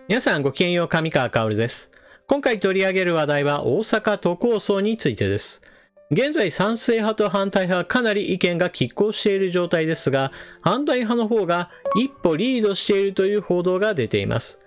皆さんごきげんよう、上川薫です。今回取り上げる話題は大阪都構想についてです。現在賛成派と反対派かなり意見が拮抗している状態ですが、反対派の方が一歩リードしているという報道が出ています。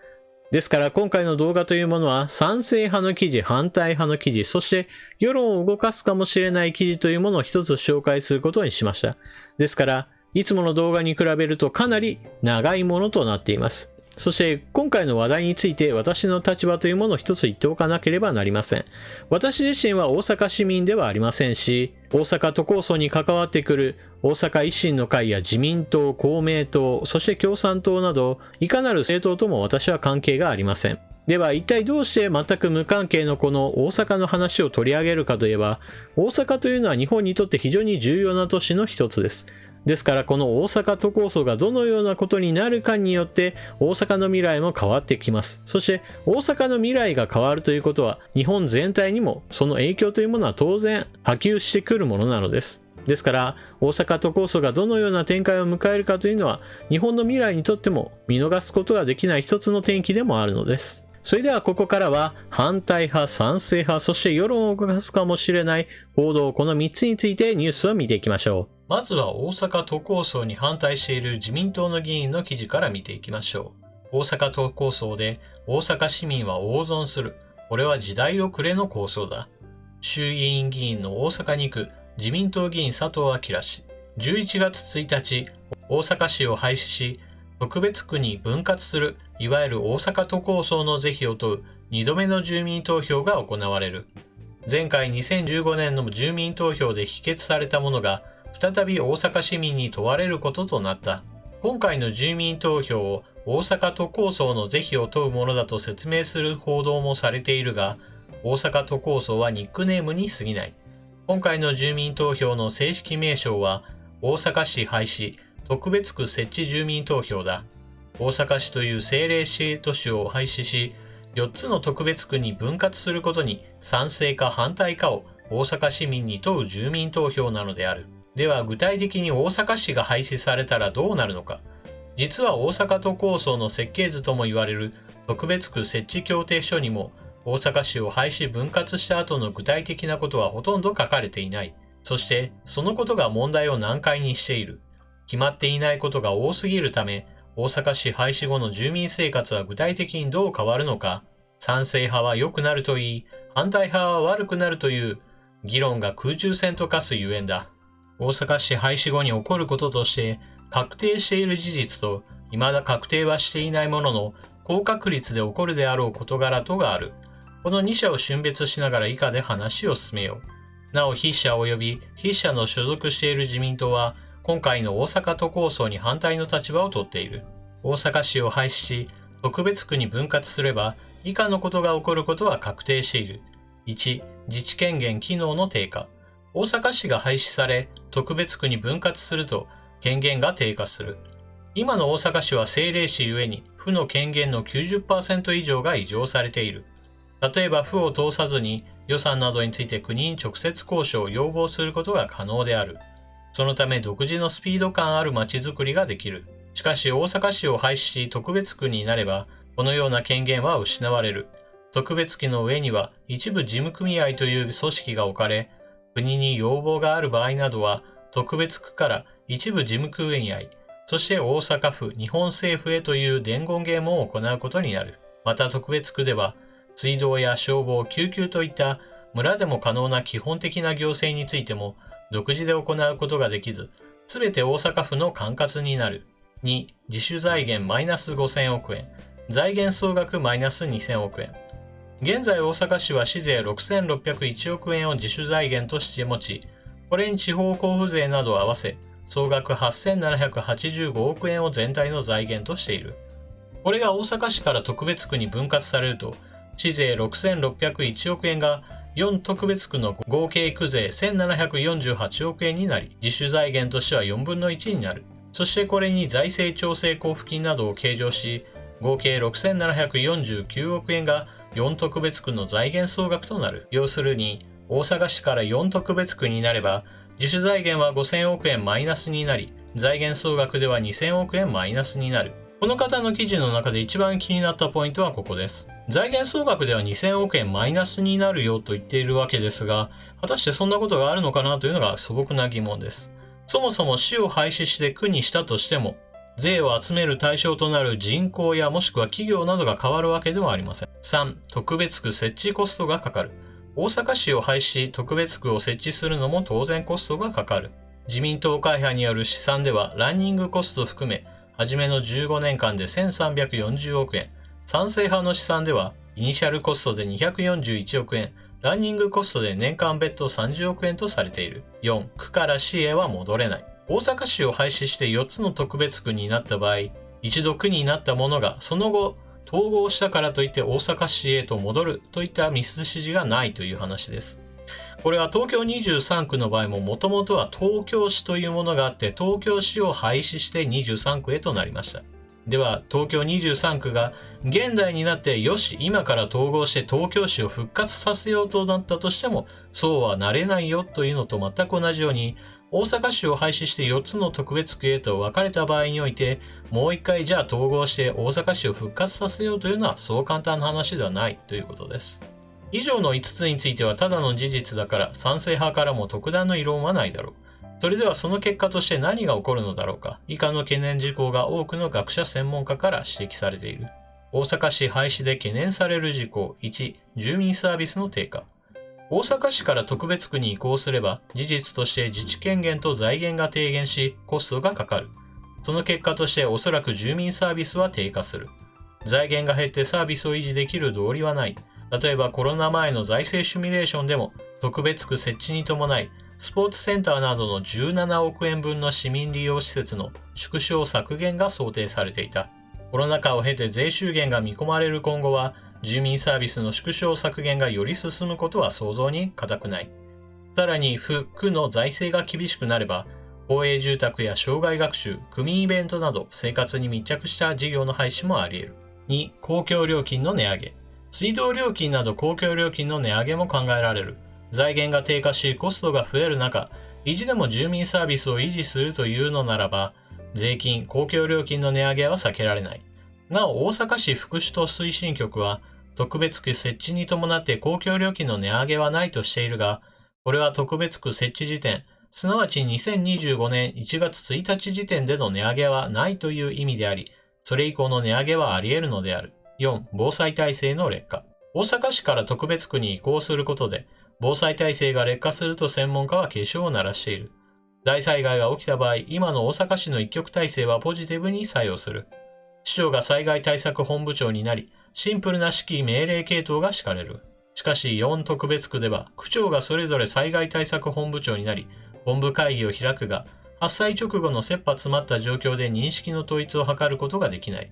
ですから今回の動画というものは賛成派の記事、反対派の記事、そして世論を動かすかもしれない記事というものを一つ紹介することにしました。ですからいつもの動画に比べるとかなり長いものとなっています。そして今回の話題について私の立場というものを一つ言っておかなければなりません。私自身は大阪市民ではありませんし、大阪都構想に関わってくる大阪維新の会や自民党、公明党、そして共産党などいかなる政党とも私は関係がありません。では一体どうして全く無関係のこの大阪の話を取り上げるかといえば、大阪というのは日本にとって非常に重要な都市の一つです。ですからこの大阪都構想がどのようなことになるかによって大阪の未来も変わってきます。そして大阪の未来が変わるということは日本全体にもその影響というものは当然波及してくるものなのです。ですから大阪都構想がどのような展開を迎えるかというのは日本の未来にとっても見逃すことができない一つの転機でもあるのです。それではここからは反対派、賛成派、そして世論を動かすかもしれない報道、この3つについてニュースを見ていきましょう。まずは大阪都構想に反対している自民党の議員の記事から見ていきましょう。大阪都構想で大阪市民は大損する。これは時代遅れの構想だ。衆議院議員の大阪2区自民党議員佐藤明氏。11月1日、大阪市を廃止し、特別区に分割する、いわゆる大阪都構想の是非を問う2度目の住民投票が行われる。前回2015年の住民投票で否決されたものが再び大阪市民に問われることとなった。今回の住民投票を大阪都構想の是非を問うものだと説明する報道もされているが、大阪都構想はニックネームに過ぎない。今回の住民投票の正式名称は大阪市廃止特別区設置住民投票だ。大阪市という政令指定都市を廃止し、4つの特別区に分割することに賛成か反対かを大阪市民に問う住民投票なのである。では具体的に大阪市が廃止されたらどうなるのか。実は大阪都構想の設計図とも言われる特別区設置協定書にも大阪市を廃止分割した後の具体的なことはほとんど書かれていない。そしてそのことが問題を難解にしている。決まっていないことが多すぎるため、大阪市廃止後の住民生活は具体的にどう変わるのか、賛成派は良くなるといい、反対派は悪くなるという議論が空中戦と化すゆえんだ。大阪市廃止後に起こることとして確定している事実と未だ確定はしていないものの高確率で起こるであろう事柄とがある。この2者を峻別しながら以下で話を進めよう。なお筆者及び筆者の所属している自民党は今回の大阪都構想に反対の立場をとっている。大阪市を廃止し特別区に分割すれば以下のことが起こることは確定している。1、自治権限機能の低下。大阪市が廃止され特別区に分割すると権限が低下する。今の大阪市は政令市ゆえに府の権限の 90% 以上が移譲されている。例えば府を通さずに予算などについて国に直接交渉を要望することが可能である。そのため独自のスピード感ある街づくりができる。しかし大阪市を廃止し特別区になればこのような権限は失われる。特別区の上には一部事務組合という組織が置かれ、国に要望がある場合などは特別区から一部事務組合、そして大阪府、日本政府へという伝言ゲームを行うことになる。また特別区では水道や消防、救急といった村でも可能な基本的な行政についても独自で行うことができず、すべて大阪府の管轄になる。2、自主財源マイナス5000億円、財源総額マイナス2000億円。現在大阪市は市税6601億円を自主財源として持ち、これに地方交付税などを合わせ、総額8785億円を全体の財源としている。これが大阪市から特別区に分割されると、市税6601億円が4特別区の合計区税1748億円になり、自主財源としては4分の1になる。そしてこれに財政調整交付金などを計上し、合計6749億円が4特別区の財源総額となる。要するに、大阪市から4特別区になれば、自主財源は5000億円マイナスになり、財源総額では2000億円マイナスになる。この方の記事の中で一番気になったポイントはここです。財源総額では2000億円マイナスになるよと言っているわけですが、果たしてそんなことがあるのかなというのが素朴な疑問です。そもそも市を廃止して区にしたとしても、税を集める対象となる人口やもしくは企業などが変わるわけではありません。3、特別区設置コストがかかる。大阪市を廃止し特別区を設置するのも当然コストがかかる。自民党会派による試算ではランニングコスト含め、初めの15年間で1340億円。賛成派の試算では、イニシャルコストで241億円、ランニングコストで年間別途30億円とされている。4、区から市へは戻れない。大阪市を廃止して4つの特別区になった場合、一度区になったものがその後、統合したからといって大阪市へと戻るといった道筋がないという話です。これは東京23区の場合ももともとは東京市というものがあって東京市を廃止して23区へとなりました。では東京23区が現代になってよし今から統合して東京市を復活させようとなったとしてもそうはなれないよというのと全く同じように大阪市を廃止して4つの特別区へと分かれた場合においてもう一回じゃあ統合して大阪市を復活させようというのはそう簡単な話ではないということです。以上の5つについてはただの事実だから賛成派からも特段の異論はないだろう。それではその結果として何が起こるのだろうか。以下の懸念事項が多くの学者専門家から指摘されている。大阪市廃止で懸念される事項。1、住民サービスの低下。大阪市から特別区に移行すれば事実として自治権限と財源が低減しコストがかかる。その結果としておそらく住民サービスは低下する。財源が減ってサービスを維持できる道理はない。例えばコロナ前の財政シミュレーションでも特別区設置に伴いスポーツセンターなどの17億円分の市民利用施設の縮小削減が想定されていた。コロナ禍を経て税収減が見込まれる今後は住民サービスの縮小削減がより進むことは想像に難くない。さらに府の財政が厳しくなれば公営住宅や生涯学習、区民イベントなど生活に密着した事業の廃止もあり得る。2、公共料金の値上げ。水道料金など公共料金の値上げも考えられる。財源が低下しコストが増える中、意地でも住民サービスを維持するというのならば、税金、公共料金の値上げは避けられない。なお、大阪市福祉都推進局は、特別区設置に伴って公共料金の値上げはないとしているが、これは特別区設置時点、すなわち2025年1月1日時点での値上げはないという意味であり、それ以降の値上げはあり得るのである。4、防災体制の劣化。大阪市から特別区に移行することで、防災体制が劣化すると専門家は警鐘を鳴らしている。大災害が起きた場合、今の大阪市の一極体制はポジティブに作用する。市長が災害対策本部長になり、シンプルな指揮命令系統が敷かれる。しかし4特別区では、区長がそれぞれ災害対策本部長になり、本部会議を開くが、発災直後の切羽詰まった状況で認識の統一を図ることができない。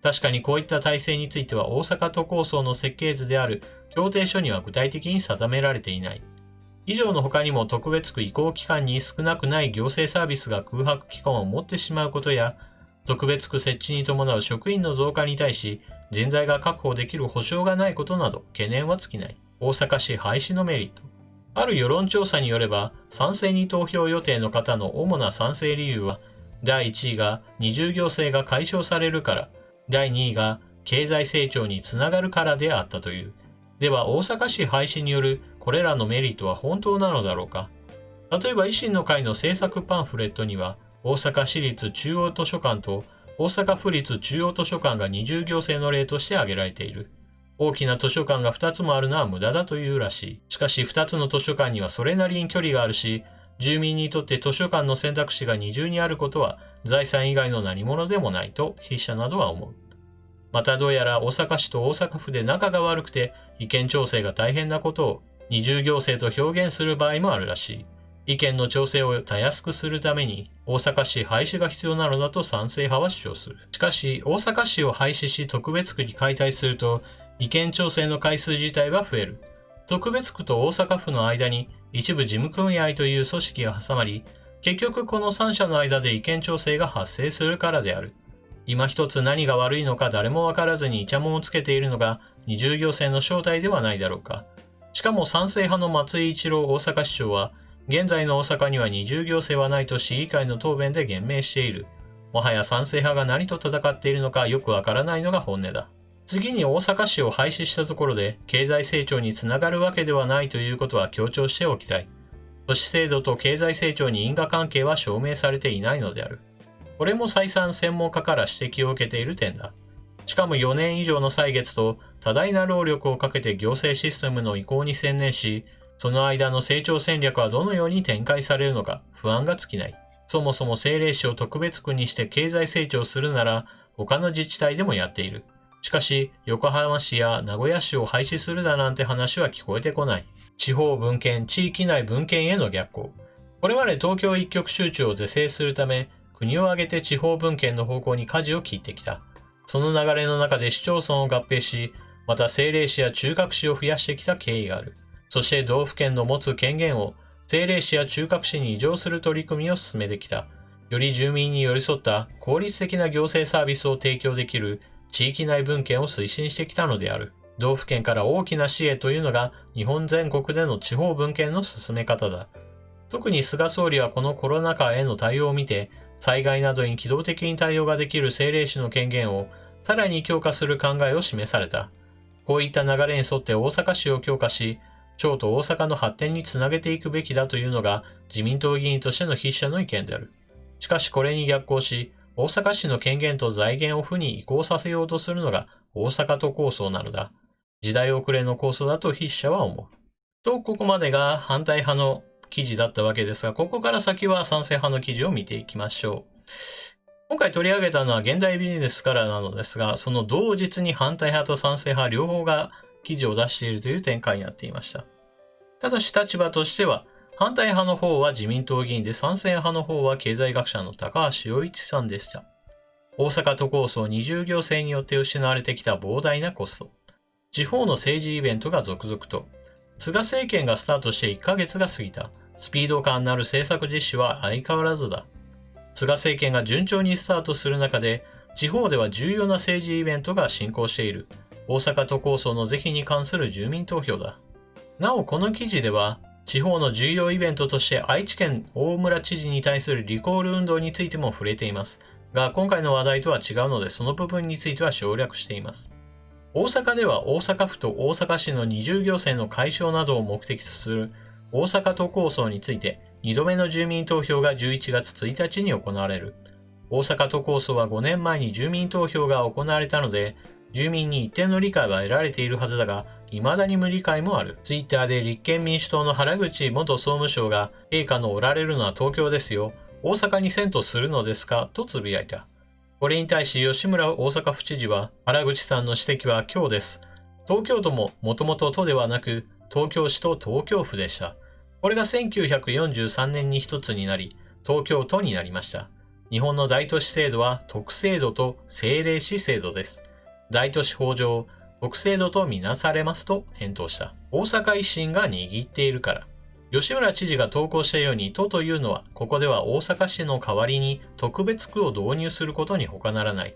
確かにこういった体制については大阪都構想の設計図である協定書には具体的に定められていない。以上の他にも特別区移行期間に少なくない行政サービスが空白期間を持ってしまうことや、特別区設置に伴う職員の増加に対し人材が確保できる保障がないことなど懸念は尽きない。大阪市廃止のメリット。ある世論調査によれば、賛成に投票予定の方の主な賛成理由は、第1位が二重行政が解消されるから、第2位が経済成長につながるからであったという。では大阪市廃止によるこれらのメリットは本当なのだろうか。例えば維新の会の政策パンフレットには大阪市立中央図書館と大阪府立中央図書館が二重行政の例として挙げられている。大きな図書館が2つもあるのは無駄だというらしい。しかし2つの図書館にはそれなりに距離があるし、住民にとって図書館の選択肢が二重にあることは財産以外の何物でもないと筆者などは思う。またどうやら大阪市と大阪府で仲が悪くて意見調整が大変なことを二重行政と表現する場合もあるらしい。意見の調整をたやすくするために大阪市廃止が必要なのだと賛成派は主張する。しかし大阪市を廃止し特別区に解体すると意見調整の回数自体は増える。特別区と大阪府の間に一部事務組合という組織が挟まり、結局この3者の間で意見調整が発生するからである。今一つ何が悪いのか誰もわからずにイチャモンをつけているのが二重行政の正体ではないだろうか。しかも賛成派の松井一郎大阪市長は、現在の大阪には二重行政はないと市議会の答弁で言明している。もはや賛成派が何と戦っているのかよくわからないのが本音だ。次に大阪市を廃止したところで経済成長につながるわけではないということは強調しておきたい。都市制度と経済成長に因果関係は証明されていないのである。これも再三専門家から指摘を受けている点だ。しかも4年以上の歳月と多大な労力をかけて行政システムの移行に専念し、その間の成長戦略はどのように展開されるのか不安が尽きない。そもそも政令市を特別区にして経済成長するなら他の自治体でもやっている。しかし、横浜市や名古屋市を廃止するだなんて話は聞こえてこない。地方分権、地域内分権への逆行。これまで東京一極集中を是正するため、国を挙げて地方分権の方向に舵を切ってきた。その流れの中で市町村を合併し、また政令市や中核市を増やしてきた経緯がある。そして道府県の持つ権限を政令市や中核市に移譲する取り組みを進めてきた。より住民に寄り添った効率的な行政サービスを提供できる地域内分権を推進してきたのである。道府県から大きな市へというのが日本全国での地方分権の進め方だ。特に菅総理はこのコロナ禍への対応を見て、災害などに機動的に対応ができる政令市の権限をさらに強化する考えを示された。こういった流れに沿って大阪市を強化し、町と大阪の発展につなげていくべきだというのが自民党議員としての筆者の意見である。しかしこれに逆行し、大阪市の権限と財源を府に移行させようとするのが大阪都構想なのだ。時代遅れの構想だと筆者は思う。と、ここまでが反対派の記事だったわけですが、ここから先は賛成派の記事を見ていきましょう。今回取り上げたのは現代ビジネスからなのですが、その同日に反対派と賛成派両方が記事を出しているという展開になっていました。ただし立場としては、反対派の方は自民党議員で賛成派の方は経済学者の高橋洋一さんでした。大阪都構想二重行政によって失われてきた膨大なコスト。地方の政治イベントが続々と。菅政権がスタートして1ヶ月が過ぎた。スピード感のある政策実施は相変わらずだ。菅政権が順調にスタートする中で、地方では重要な政治イベントが進行している。大阪都構想の是非に関する住民投票だ。なお、この記事では、地方の重要イベントとして愛知県大村知事に対するリコール運動についても触れています。が、今回の話題とは違うので、その部分については省略しています。大阪では大阪府と大阪市の二重行政の解消などを目的とする大阪都構想について2度目の住民投票が11月1日に行われる。大阪都構想は5年前に住民投票が行われたので、住民に一定の理解は得られているはずだが、未だに無理解もある。ツイッターで立憲民主党の原口元総務省が、陛下のおられるのは東京ですよ。大阪に遷都するのですかとつぶやいた。これに対し吉村大阪府知事は、原口さんの指摘は今日です。東京都ももともと都ではなく、東京市と東京府でした。これが1943年に一つになり、東京都になりました。日本の大都市制度は特制度と政令市制度です。大都市法上、特制度とみなされますと返答した。大阪維新が握っているから。吉村知事が投稿したように都というのは、ここでは大阪市の代わりに特別区を導入することに他ならない。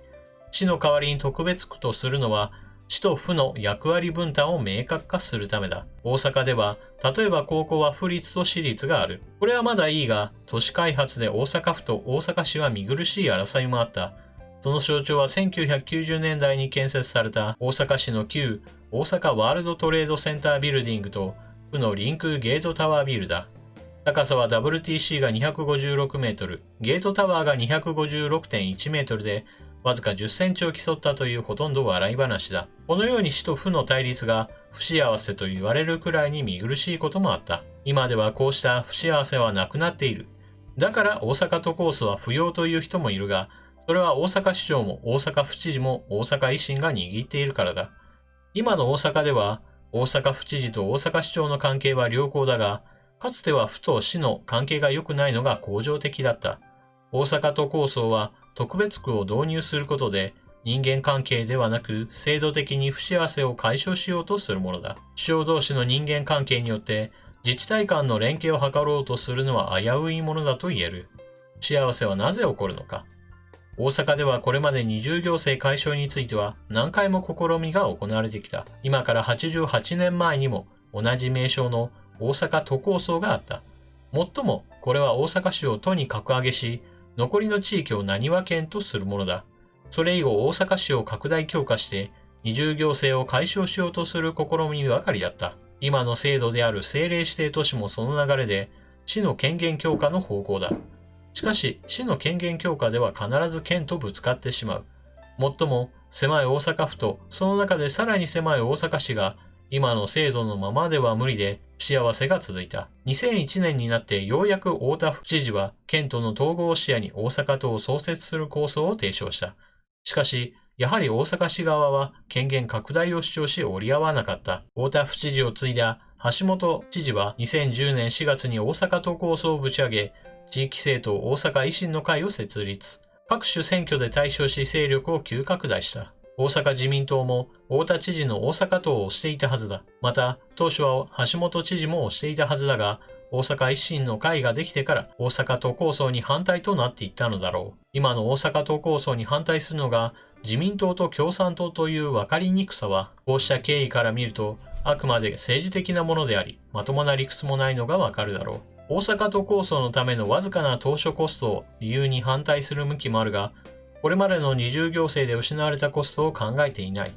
市の代わりに特別区とするのは、市と府の役割分担を明確化するためだ。大阪では、例えば高校は府立と私立がある。これはまだいいが、都市開発で大阪府と大阪市は見苦しい争いもあった。その象徴は1990年代に建設された大阪市の旧大阪ワールドトレードセンタービルディングと府のリンクゲートタワービルだ。高さは WTC が256メートル、ゲートタワーが 256.1 メートルで、わずか10センチを競ったというほとんど笑い話だ。このように市と府の対立が不幸せと言われるくらいに見苦しいこともあった。今ではこうした不幸せはなくなっている。だから大阪都構想は不要という人もいるが、それは大阪市長も大阪府知事も大阪維新が握っているからだ。今の大阪では大阪府知事と大阪市長の関係は良好だが、かつては府と市の関係が良くないのが恒常的だった。大阪都構想は特別区を導入することで人間関係ではなく制度的に不幸せを解消しようとするものだ。市長同士の人間関係によって自治体間の連携を図ろうとするのは危ういものだと言える。不幸せはなぜ起こるのか。大阪ではこれまで二重行政解消については何回も試みが行われてきた。今から88年前にも同じ名称の大阪都構想があった。もっともこれは大阪市を都に格上げし、残りの地域を浪速県とするものだ。それ以後大阪市を拡大強化して二重行政を解消しようとする試みばかりだった。今の制度である政令指定都市もその流れで市の権限強化の方向だ。しかし市の権限強化では必ず県とぶつかってしまう。もっとも狭い大阪府とその中でさらに狭い大阪市が今の制度のままでは無理で不幸せが続いた。2001年になってようやく太田府知事は県との統合を視野に大阪都を創設する構想を提唱した。しかし、やはり大阪市側は権限拡大を主張し折り合わなかった。太田府知事を継いだ橋本知事は2010年4月に大阪都構想をぶち上げ、地域政党大阪維新の会を設立。各種選挙で大勝し勢力を急拡大した。大阪自民党も太田知事の大阪党を推していたはずだ。また、当初は橋本知事も推していたはずだが、大阪維新の会ができてから大阪都構想に反対となっていったのだろう。今の大阪都構想に反対するのが自民党と共産党という分かりにくさは、こうした経緯から見るとあくまで政治的なものであり、まともな理屈もないのがわかるだろう。大阪都構想のためのわずかな当初コストを理由に反対する向きもあるが、これまでの二重行政で失われたコストを考えていない。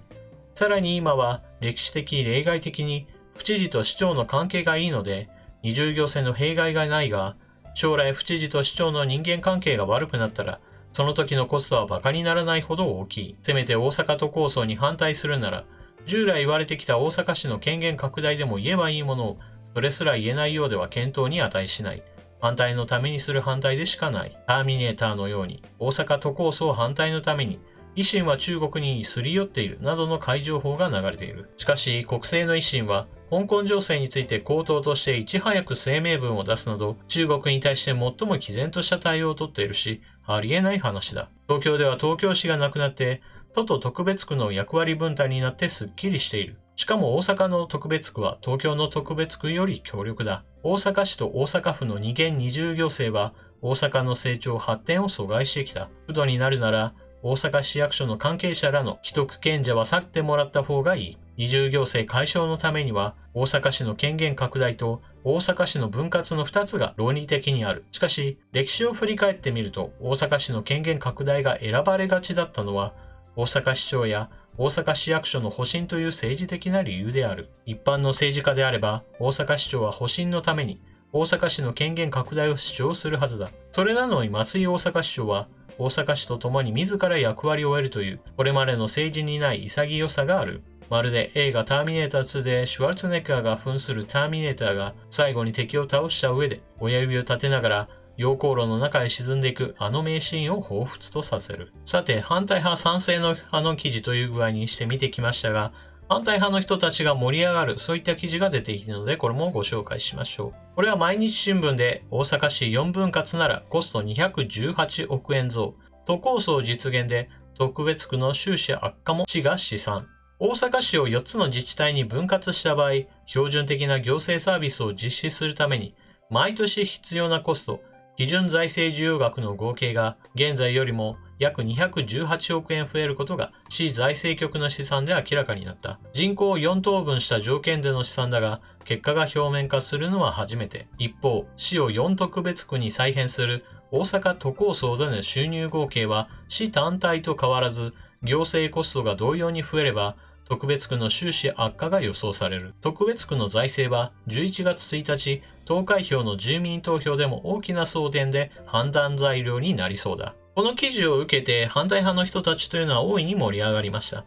さらに今は歴史的例外的に府知事と市長の関係がいいので、二重行政の弊害がないが、将来府知事と市長の人間関係が悪くなったら、その時のコストは馬鹿にならないほど大きい。せめて大阪都構想に反対するなら、従来言われてきた大阪市の権限拡大でも言えばいいものを、それすら言えないようでは検討に値しない。反対のためにする反対でしかない。ターミネーターのように、大阪都構想反対のために、維新は中国にすり寄っているなどの怪情報が流れている。しかし、国政の維新は、香港情勢について口頭としていち早く声明文を出すなど、中国に対して最も毅然とした対応をとっているし、ありえない話だ。東京では東京市がなくなって、都と特別区の役割分担になってすっきりしている。しかも大阪の特別区は東京の特別区より強力だ。大阪市と大阪府の二元二重行政は、大阪の成長発展を阻害してきた。府都になるなら、大阪市役所の関係者らの既得権者は去ってもらった方がいい。二重行政解消のためには、大阪市の権限拡大と大阪市の分割の2つが論理的にある。しかし、歴史を振り返ってみると、大阪市の権限拡大が選ばれがちだったのは、大阪市長や大阪市役所の保身という政治的な理由である。一般の政治家であれば、大阪市長は保身のために、大阪市の権限拡大を主張するはずだ。それなのに松井大阪市長は、大阪市と共に自ら役割を得るという、これまでの政治にない潔さがある。まるで映画ターミネーター2でシュワルツェネッガーが扮するターミネーターが最後に敵を倒した上で親指を立てながら溶鉱炉の中へ沈んでいくあの名シーンを彷彿とさせる。さて、反対派賛成の派の記事という具合にして見てきましたが、反対派の人たちが盛り上がる、そういった記事が出ているので、これもご紹介しましょう。これは毎日新聞で大阪市4分割ならコスト218億円増。都構想実現で特別区の収支悪化も市が試算。大阪市を4つの自治体に分割した場合、標準的な行政サービスを実施するために、毎年必要なコスト、基準財政需要額の合計が現在よりも約218億円増えることが市財政局の試算で明らかになった。人口を4等分した条件での試算だが、結果が表面化するのは初めて。一方、市を4特別区に再編する大阪都構想での収入合計は市単体と変わらず、行政コストが同様に増えれば、特別区の収支悪化が予想される。特別区の財政は11月1日、投開票の住民投票でも大きな争点で判断材料になりそうだ。この記事を受けて反対派の人たちというのは大いに盛り上がりました。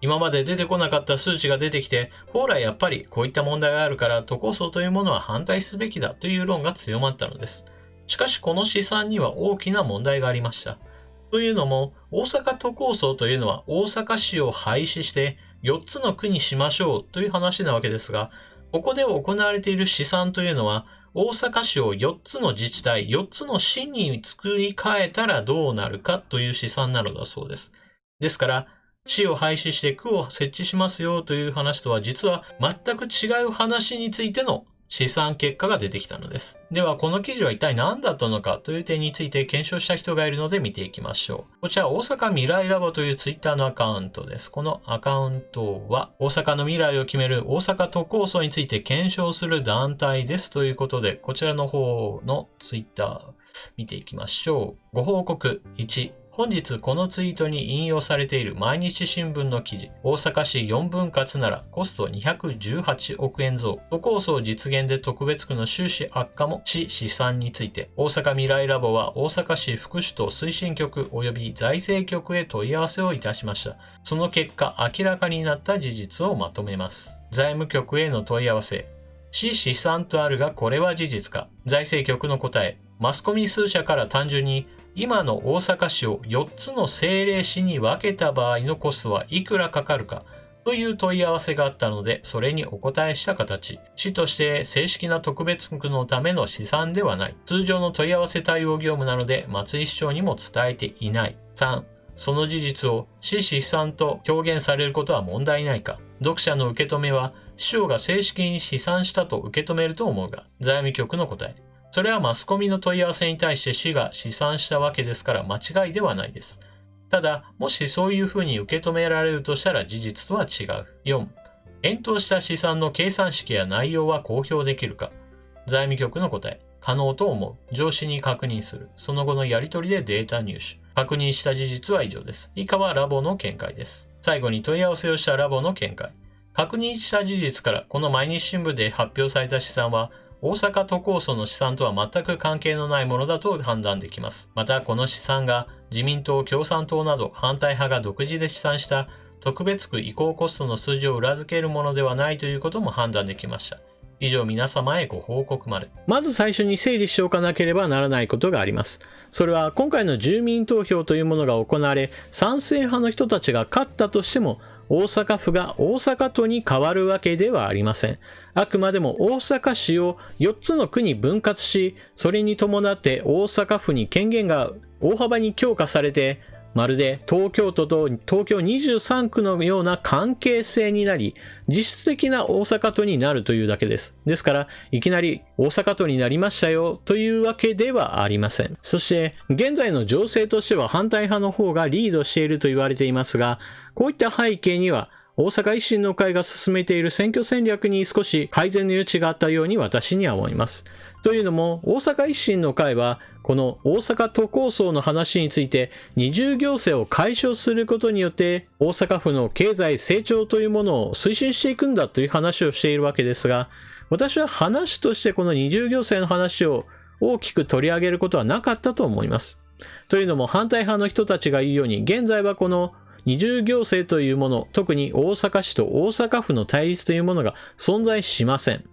今まで出てこなかった数値が出てきて、本来やっぱりこういった問題があるから都構想というものは反対すべきだという論が強まったのです。しかしこの試算には大きな問題がありました。というのも、大阪都構想というのは大阪市を廃止して4つの区にしましょうという話なわけですが、ここで行われている試算というのは、大阪市を4つの自治体、4つの市に作り変えたらどうなるかという試算なのだそうです。ですから、市を廃止して区を設置しますよという話とは実は全く違う話についての試算結果が出てきたのです。では、この記事は一体何だったのかという点について検証した人がいるので見ていきましょう。こちら、大阪未来ラボというツイッターのアカウントです。このアカウントは、大阪の未来を決める大阪都構想について検証する団体ですということで、こちらの方のツイッター、見ていきましょう。ご報告1。本日このツイートに引用されている毎日新聞の記事、大阪市4分割ならコスト218億円増、都構想実現で特別区の収支悪化も市試算について、大阪未来ラボは大阪市福祉と推進局及び財政局へ問い合わせをいたしました。その結果、明らかになった事実をまとめます。財務局への問い合わせ。市試算とあるがこれは事実か。財政局の答え。マスコミ数社から単純に今の大阪市を4つの政令市に分けた場合のコストはいくらかかるかという問い合わせがあったので、それにお答えした形。市として正式な特別区のための試算ではない。通常の問い合わせ対応業務なので、松井市長にも伝えていない。3、その事実を市試算と表現されることは問題ないか。読者の受け止めは、市長が正式に試算したと受け止めると思うが、財務局の答え。それはマスコミの問い合わせに対して市が試算したわけですから間違いではないです。ただ、もしそういうふうに受け止められるとしたら事実とは違う。4、返答した試算の計算式や内容は公表できるか。財務局の答え。可能と思う。上司に確認する。その後のやり取りでデータ入手。確認した事実は以上です。以下はラボの見解です。最後に問い合わせをしたラボの見解。確認した事実からこの毎日新聞で発表された試算は大阪都構想の試算とは全く関係のないものだと判断できます。またこの試算が自民党、共産党など反対派が独自で試算した特別区移行コストの数字を裏付けるものではないということも判断できました。以上皆様へご報告まで。まず最初に整理しておかなければならないことがあります。それは今回の住民投票というものが行われ、賛成派の人たちが勝ったとしても、大阪府が大阪都に変わるわけではありません。あくまでも大阪市を4つの区に分割し、それに伴って大阪府に権限が大幅に強化されて、まるで東京都と東京23区のような関係性になり、実質的な大阪都になるというだけです。ですから、いきなり大阪都になりましたよというわけではありません。そして、現在の情勢としては反対派の方がリードしていると言われていますが、こういった背景には、大阪維新の会が進めている選挙戦略に少し改善の余地があったように私には思います。というのも、大阪維新の会は、この大阪都構想の話について、二重行政を解消することによって、大阪府の経済成長というものを推進していくんだという話をしているわけですが、私は話としてこの二重行政の話を大きく取り上げることはなかったと思います。というのも、反対派の人たちが言うように、現在はこの二重行政というもの、特に大阪市と大阪府の対立というものが存在しません。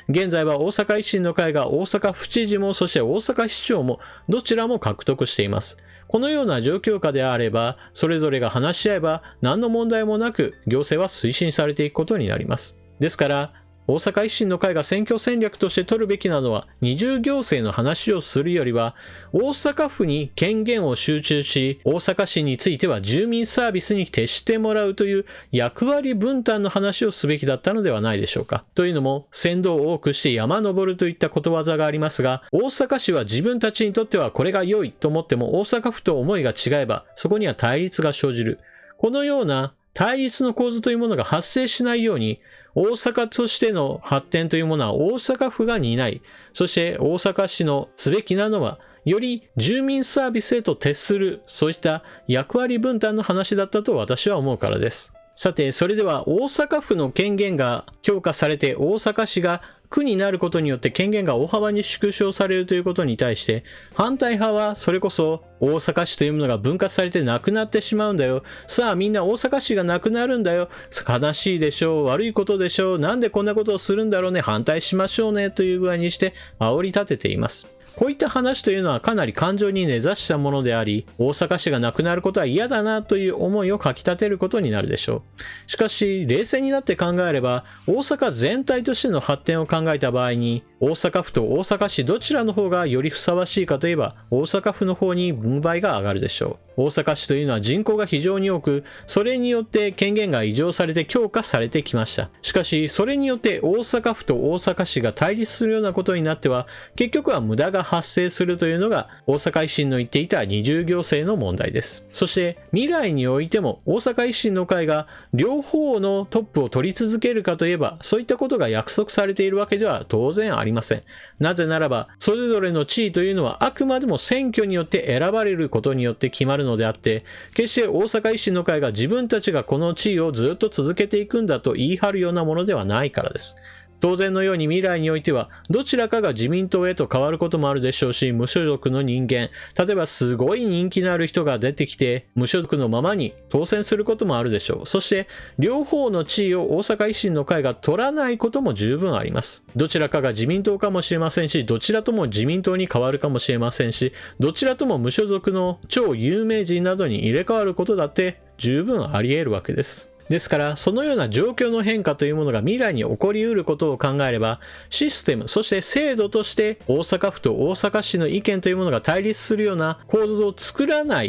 現在は大阪維新の会が大阪府知事もそして大阪市長もどちらも獲得しています。このような状況下であれば、それぞれが話し合えば何の問題もなく行政は推進されていくことになります。ですから、大阪維新の会が選挙戦略として取るべきなのは二重行政の話をするよりは大阪府に権限を集中し大阪市については住民サービスに徹してもらうという役割分担の話をすべきだったのではないでしょうか。というのも船頭を多くして山登るといったことわざがありますが大阪市は自分たちにとってはこれが良いと思っても大阪府と思いが違えばそこには対立が生じる。このような対立の構図というものが発生しないように大阪としての発展というものは大阪府が担い、そして大阪市のすべきなのは、より住民サービスへと徹する、そういった役割分担の話だったと私は思うからです。さて、それでは大阪府の権限が強化されて大阪市が区になることによって権限が大幅に縮小されるということに対して反対派はそれこそ大阪市というものが分割されてなくなってしまうんだよ。さあみんな大阪市がなくなるんだよ。悲しいでしょう。悪いことでしょう。なんでこんなことをするんだろうね。反対しましょうね。という具合にして煽り立てています。こういった話というのはかなり感情に根ざしたものであり、大阪市がなくなることは嫌だなという思いをかき立てることになるでしょう。しかし、冷静になって考えれば、大阪全体としての発展を考えた場合に、大阪府と大阪市どちらの方がよりふさわしいかといえば、大阪府の方に分配が上がるでしょう。大阪市というのは人口が非常に多く、それによって権限が移譲されて強化されてきました。しかし、それによって大阪府と大阪市が対立するようなことになっては、結局は無駄が発生するというのが大阪維新の言っていた二重行政の問題です。そして未来においても大阪維新の会が両方のトップを取り続けるかといえばそういったことが約束されているわけでは当然ありません。りません。なぜならば、それぞれの地位というのはあくまでも選挙によって選ばれることによって決まるのであって、決して大阪維新の会が自分たちがこの地位をずっと続けていくんだと言い張るようなものではないからです。当然のように未来においてはどちらかが自民党へと変わることもあるでしょうし、無所属の人間、例えばすごい人気のある人が出てきて無所属のままに当選することもあるでしょう。そして両方の地位を大阪維新の会が取らないことも十分あります。どちらかが自民党かもしれませんし、どちらとも自民党に変わるかもしれませんし、どちらとも無所属の超有名人などに入れ替わることだって十分あり得るわけです。ですから、そのような状況の変化というものが未来に起こり得ることを考えれば、システム、そして制度として大阪府と大阪市の意見というものが対立するような構図を作れな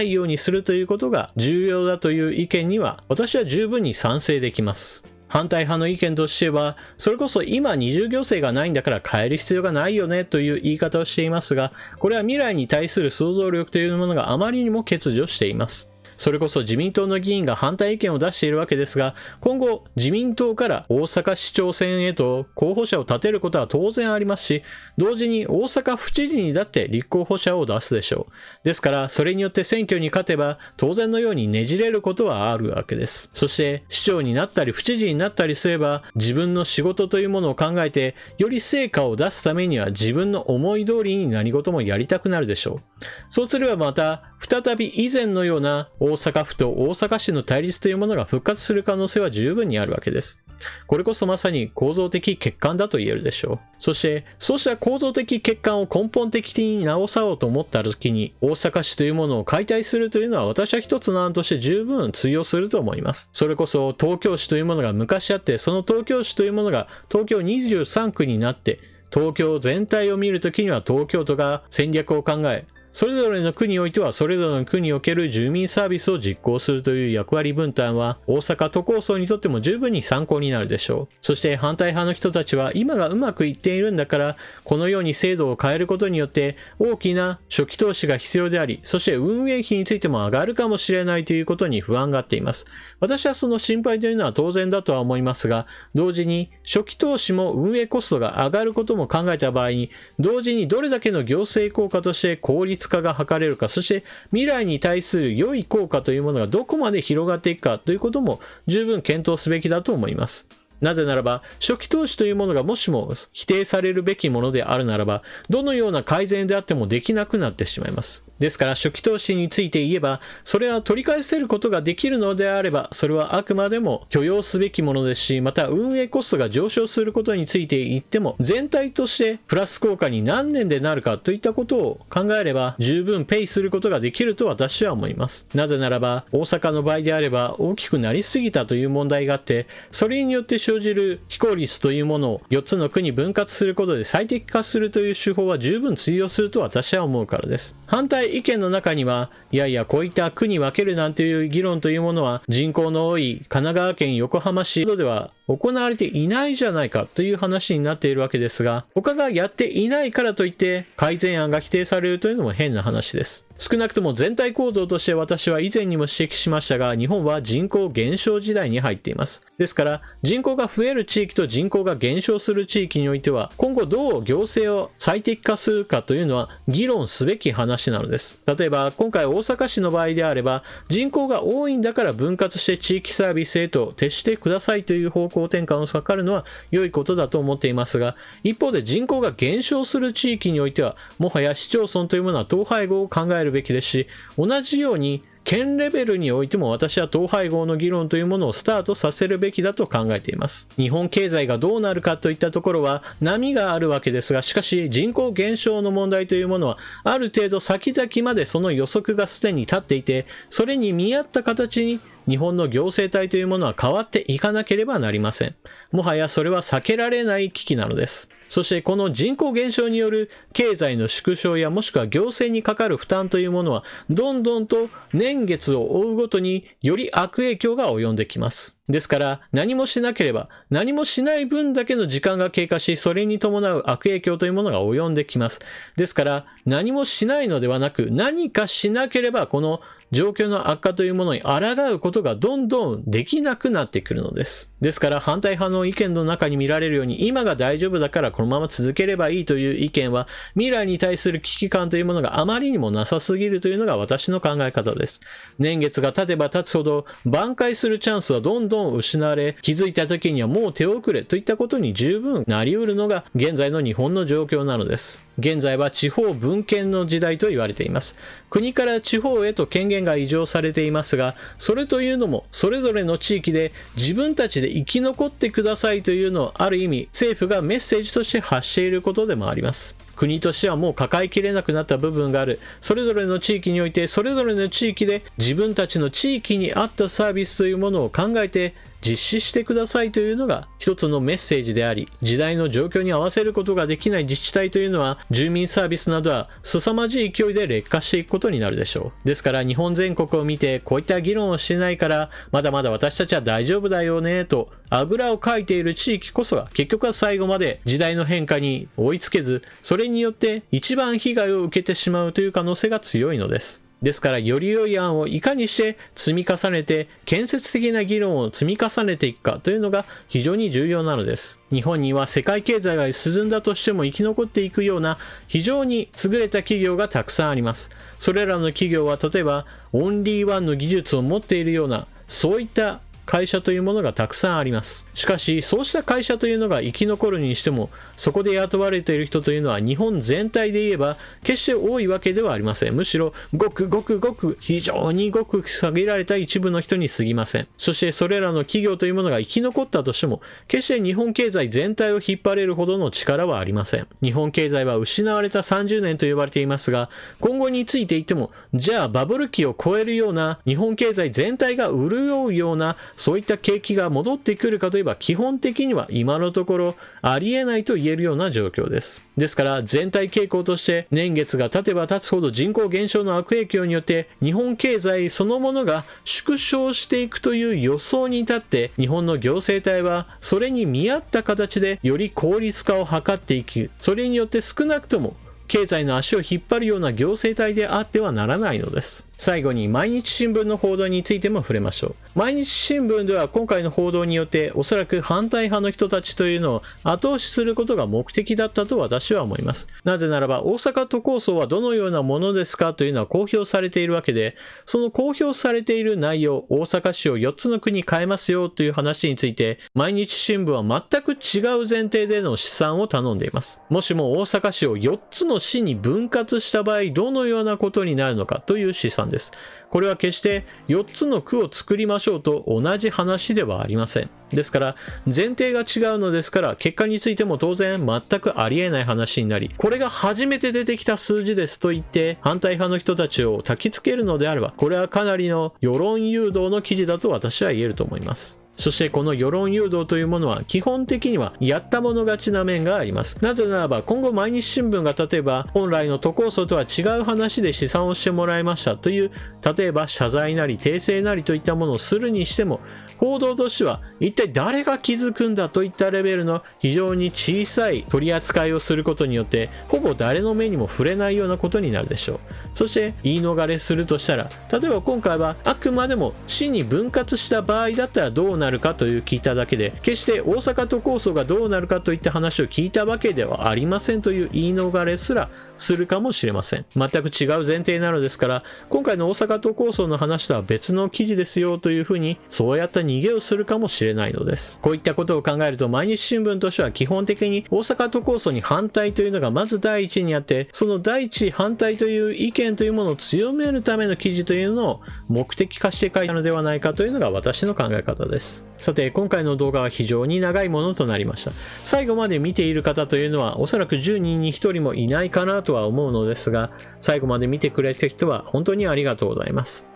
いようにするということが重要だという意見には、私は十分に賛成できます。反対派の意見としては、それこそ今二重行政がないんだから変える必要がないよねという言い方をしていますが、これは未来に対する想像力というものがあまりにも欠如しています。それこそ自民党の議員が反対意見を出しているわけですが、今後自民党から大阪市長選へと候補者を立てることは当然ありますし、同時に大阪府知事にだって立候補者を出すでしょう。ですからそれによって選挙に勝てば当然のようにねじれることはあるわけです。そして市長になったり府知事になったりすれば、自分の仕事というものを考えてより成果を出すためには自分の思い通りに何事もやりたくなるでしょう。そうすればまた再び以前のような大阪府と大阪市の対立というものが復活する可能性は十分にあるわけです。これこそまさに構造的欠陥だと言えるでしょう。そしてそうした構造的欠陥を根本的に直そうと思った時に、大阪市というものを解体するというのは私は一つの案として十分通用すると思います。それこそ東京市というものが昔あって、その東京市というものが東京23区になって、東京全体を見るときには東京都が戦略を考え、それぞれの区においてはそれぞれの区における住民サービスを実行するという役割分担は大阪都構想にとっても十分に参考になるでしょう。そして反対派の人たちは今がうまくいっているんだから、このように制度を変えることによって大きな初期投資が必要であり、そして運営費についても上がるかもしれないということに不安があっています。私はその心配というのは当然だとは思いますが、同時に初期投資も運営コストが上がることも考えた場合に、同時にどれだけの行政効果として効率化が図れるか、そして未来に対する良い効果というものがどこまで広がっていくかということも十分検討すべきだと思います。なぜならば、初期投資というものがもしも否定されるべきものであるならば、どのような改善であってもできなくなってしまいます。ですから初期投資について言えば、それは取り返せることができるのであれば、それはあくまでも許容すべきものですし、また運営コストが上昇することについて言っても、全体としてプラス効果に何年でなるかといったことを考えれば、十分ペイすることができると私は思います。なぜならば、大阪の場合であれば大きくなりすぎたという問題があって、それによって生じる非効率というものを4つの区に分割することで最適化するという手法は十分通用すると私は思うからです。反対意見の中には、いやいやこういった区に分けるなんていう議論というものは人口の多い神奈川県横浜市などでは行われていないじゃないかという話になっているわけですが、他がやっていないからといって改善案が否定されるというのも変な話です。少なくとも全体構造として私は以前にも指摘しましたが、日本は人口減少時代に入っています。ですから人口が増える地域と人口が減少する地域においては、今後どう行政を最適化するかというのは議論すべき話なのです。例えば今回大阪市の場合であれば、人口が多いんだから分割して地域サービスへと徹してくださいという方向転換を図るのは良いことだと思っていますが、一方で人口が減少する地域においては、もはや市町村というものは統廃合を考えるべきですし、同じように県レベルにおいても私は統廃合の議論というものをスタートさせるべきだと考えています。日本経済がどうなるかといったところは波があるわけですが、しかし人口減少の問題というものはある程度先々までその予測がすでに立っていて、それに見合った形に日本の行政体というものは変わっていかなければなりません。もはやそれは避けられない危機なのです。そしてこの人口減少による経済の縮小やもしくは行政にかかる負担というものはどんどんと年月を追うごとにより悪影響が及んできます。ですから何もしなければ、何もしない分だけの時間が経過し、それに伴う悪影響というものが及んできます。ですから何もしないのではなく、何かしなければこの状況の悪化というものに抗うことがどんどんできなくなってくるのです。ですから反対派の意見の中に見られるように、今が大丈夫だからこのまま続ければいいという意見は、未来に対する危機感というものがあまりにもなさすぎるというのが私の考え方です。年月が経てば経つほど挽回するチャンスはどんどん失われ、気づいた時にはもう手遅れといったことに十分なり得るのが現在の日本の状況なのです。現在は地方分権の時代と言われています。国から地方へと権限が移譲されていますが、それというのもそれぞれの地域で自分たちで生き残ってくださいというのをある意味政府がメッセージとして発していることでもあります。国としてはもう抱えきれなくなった部分がある。それぞれの地域においてそれぞれの地域で自分たちの地域に合ったサービスというものを考えて実施してくださいというのが一つのメッセージであり、時代の状況に合わせることができない自治体というのは住民サービスなどは凄まじい勢いで劣化していくことになるでしょう。ですから日本全国を見てこういった議論をしてないからまだまだ私たちは大丈夫だよねとあぐらをかいている地域こそが結局は最後まで時代の変化に追いつけず、それによって一番被害を受けてしまうという可能性が強いのです。ですからより良い案をいかにして積み重ねて建設的な議論を積み重ねていくかというのが非常に重要なのです。日本には世界経済が進んだとしても生き残っていくような非常に優れた企業がたくさんあります。それらの企業は例えばオンリーワンの技術を持っているようなそういった会社というものがたくさんあります。しかしそうした会社というのが生き残るにしてもそこで雇われている人というのは日本全体で言えば決して多いわけではありません。むしろごく非常にごく限られた一部の人に過ぎません。そしてそれらの企業というものが生き残ったとしても決して日本経済全体を引っ張れるほどの力はありません。日本経済は失われた30年と呼ばれていますが、今後についていてもじゃあバブル期を超えるような日本経済全体が潤うようなそういった景気が戻ってくるかといえば基本的には今のところありえないと言えるような状況です。ですから全体傾向として年月が経てば経つほど人口減少の悪影響によって日本経済そのものが縮小していくという予想に至って日本の行政体はそれに見合った形でより効率化を図っていき、それによって少なくとも経済の足を引っ張るような行政体であってはならないのです。最後に毎日新聞の報道についても触れましょう。毎日新聞では今回の報道によっておそらく反対派の人たちというのを後押しすることが目的だったと私は思います。なぜならば大阪都構想はどのようなものですかというのは公表されているわけで、その公表されている内容、大阪市を4つの区に変えますよという話について毎日新聞は全く違う前提での試算を頼んでいます。もしも大阪市を4つの市に分割した場合どのようなことになるのかという試算です。これは決して4つの区を作りましょうと同じ話ではありません。ですから前提が違うのですから結果についても当然全くありえない話になり、これが初めて出てきた数字ですと言って反対派の人たちを焚きつけるのであれば、これはかなりの世論誘導の記事だと私は言えると思います。そしてこの世論誘導というものは基本的にはやったもの勝ちな面があります。なぜならば今後毎日新聞が例えば本来の都構想とは違う話で試算をしてもらいましたという例えば謝罪なり訂正なりといったものをするにしても、報道としては一体誰が気づくんだといったレベルの非常に小さい取り扱いをすることによってほぼ誰の目にも触れないようなことになるでしょう。そして言い逃れするとしたら、例えば今回はあくまでも市に分割した場合だったらどうなるかという聞いただけで、決して大阪都構想がどうなるかといった話を聞いたわけではありませんという言い逃れすらするかもしれません。全く違う前提なのですから、今回の大阪都構想の話とは別の記事ですよというふうにそうやった逃げをするかもしれないのです。こういったことを考えると毎日新聞としては基本的に大阪都構想に反対というのがまず第一にあって、その第一反対という意見というものを強めるための記事というのを目的化して書いたのではないかというのが私の考え方です。さて今回の動画は非常に長いものとなりました。最後まで見ている方というのはおそらく10人に1人もいないかなとは思うのですが、最後まで見てくれた人は本当にありがとうございます。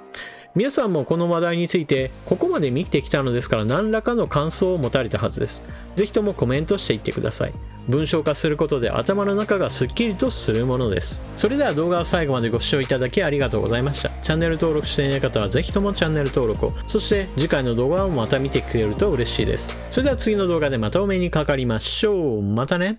皆さんもこの話題についてここまで見てきたのですから何らかの感想を持たれたはずです。ぜひともコメントしていってください。文章化することで頭の中がスッキリとするものです。それでは動画を最後までご視聴いただきありがとうございました。チャンネル登録していない方はぜひともチャンネル登録を、そして次回の動画をまた見てくれると嬉しいです。それでは次の動画でまたお目にかかりましょう。またね。